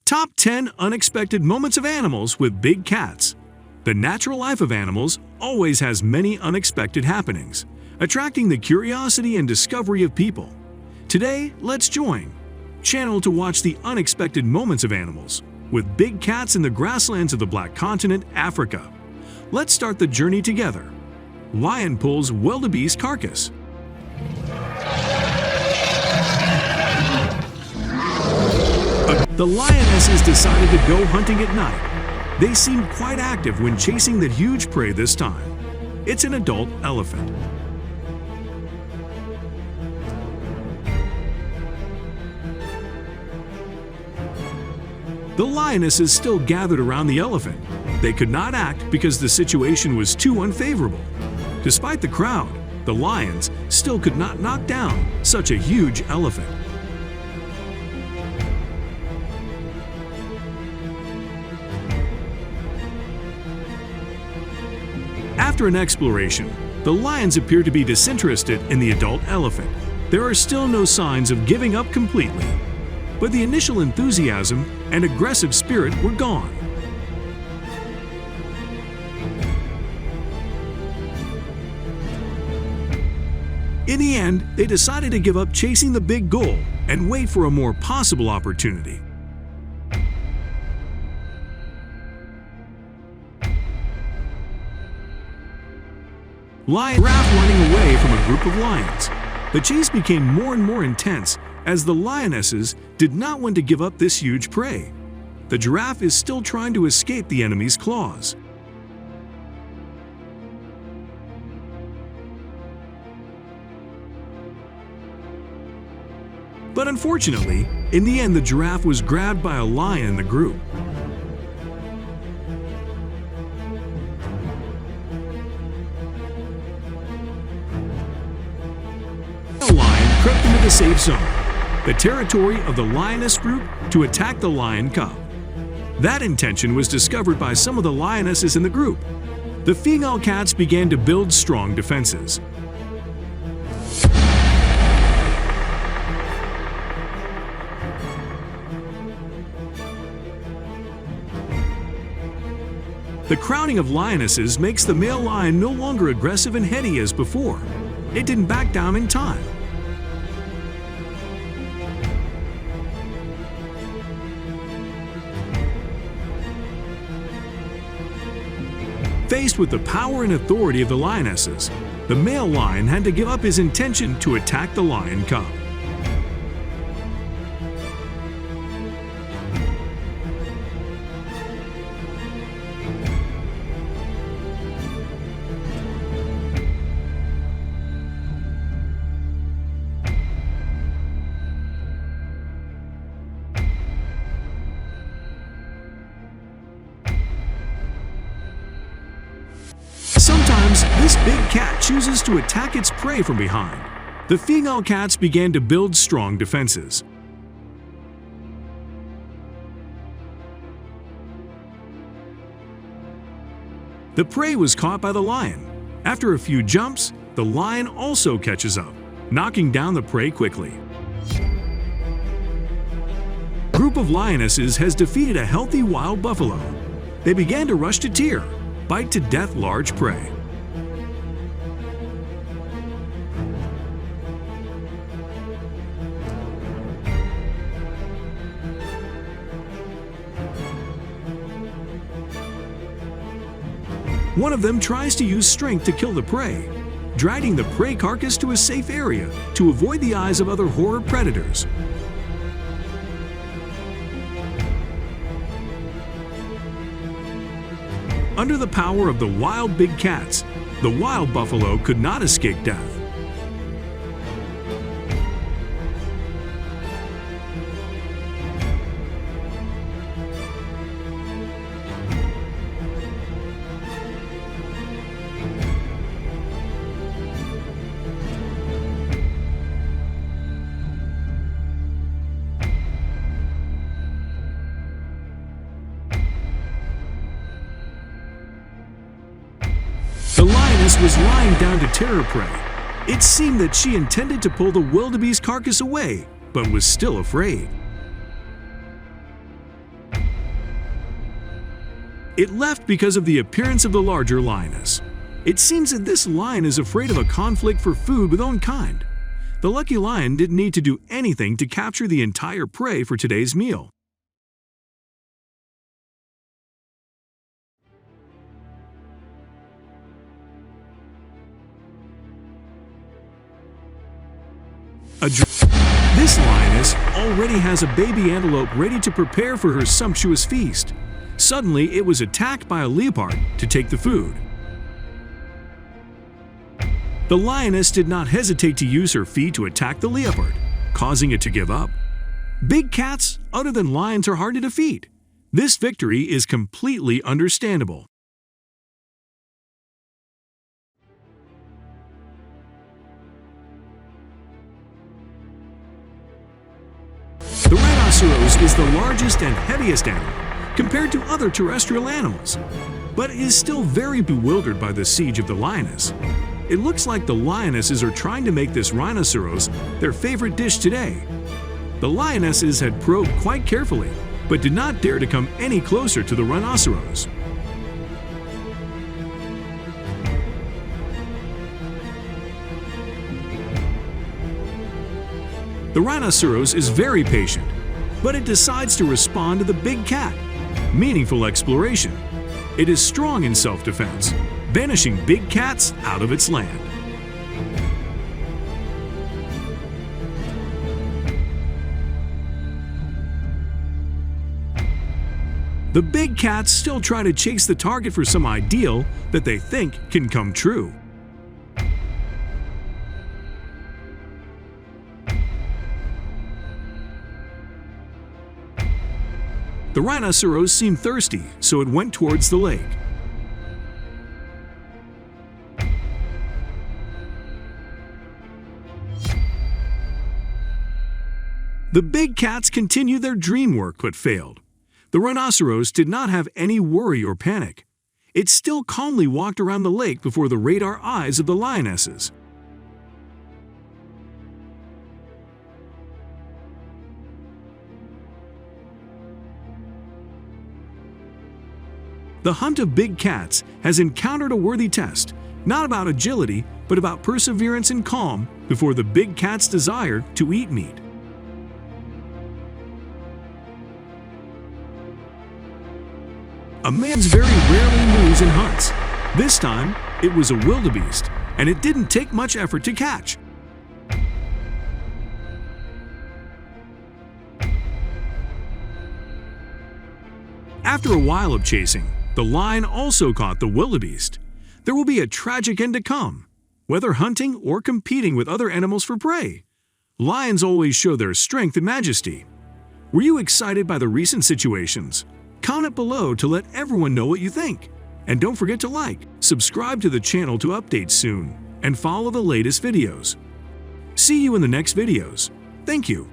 Top 10 Unexpected Moments of Animals with Big Cats. The natural life of animals always has many unexpected happenings, attracting the curiosity and discovery of people. Today, let's join Channel to watch the unexpected moments of animals with big cats in the grasslands of the Black Continent, Africa. Let's start the journey together. Lion pulls wildebeest carcass. The lionesses decided to go hunting at night. They seemed quite active when chasing that huge prey this time. It's an adult elephant. The lionesses still gathered around the elephant. They could not act because the situation was too unfavorable. Despite the crowd, the lions still could not knock down such a huge elephant. After an exploration, the lions appear to be disinterested in the adult elephant. There are still no signs of giving up completely, but the initial enthusiasm and aggressive spirit were gone. In the end, they decided to give up chasing the big goal and wait for a more possible opportunity. Giraffe running away from a group of lions. The chase became more and more intense as the lionesses did not want to give up this huge prey. The giraffe is still trying to escape the enemy's claws. But unfortunately, in the end the giraffe was grabbed by a lion in the group. The lion crept into the safe zone, the territory of the lioness group, to attack the lion cub. That intention was discovered by some of the lionesses in the group. The female cats began to build strong defenses. The crowding of lionesses makes the male lion no longer aggressive and heady as before. It didn't back down in time. Faced with the power and authority of the lionesses, the male lion had to give up his intention to attack the lion cub. Sometimes, this big cat chooses to attack its prey from behind. The female cats began to build strong defenses. The prey was caught by the lion. After a few jumps, the lion also catches up, knocking down the prey quickly. A group of lionesses has defeated a healthy wild buffalo. They began to rush to tear, bite to death large prey. One of them tries to use strength to kill the prey, dragging the prey carcass to a safe area to avoid the eyes of other horror predators. Under the power of the wild big cats, the wild buffalo could not escape death. The lioness was lying down to tear her prey. It seemed that she intended to pull the wildebeest carcass away, but was still afraid. It left because of the appearance of the larger lioness. It seems that this lion is afraid of a conflict for food with own kind. The lucky lion didn't need to do anything to capture the entire prey for today's meal. This lioness already has a baby antelope ready to prepare for her sumptuous feast. Suddenly, it was attacked by a leopard to take the food. The lioness did not hesitate to use her feet to attack the leopard, causing it to give up. Big cats, other than lions, are hard to defeat. This victory is completely understandable. The rhinoceros is the largest and heaviest animal compared to other terrestrial animals, but is still very bewildered by the siege of the lioness. It looks like the lionesses are trying to make this rhinoceros their favorite dish today. The lionesses had probed quite carefully, but did not dare to come any closer to the rhinoceros. The rhinoceros is very patient, but it decides to respond to the big cat. Meaningful exploration. It is strong in self-defense, banishing big cats out of its land. The big cats still try to chase the target for some ideal that they think can come true. The rhinoceros seemed thirsty, so it went towards the lake. The big cats continued their dream work but failed. The rhinoceros did not have any worry or panic. It still calmly walked around the lake before the radar eyes of the lionesses. The hunt of big cats has encountered a worthy test, not about agility, but about perseverance and calm before the big cat's desire to eat meat. A man's very rarely lose in hunts. This time, it was a wildebeest, and it didn't take much effort to catch. After a while of chasing, the lion also caught the wildebeest. There will be a tragic end to come, whether hunting or competing with other animals for prey. Lions always show their strength and majesty. Were you excited by the recent situations? Comment below to let everyone know what you think. And don't forget to like, subscribe to the channel to update soon, and follow the latest videos. See you in the next videos. Thank you.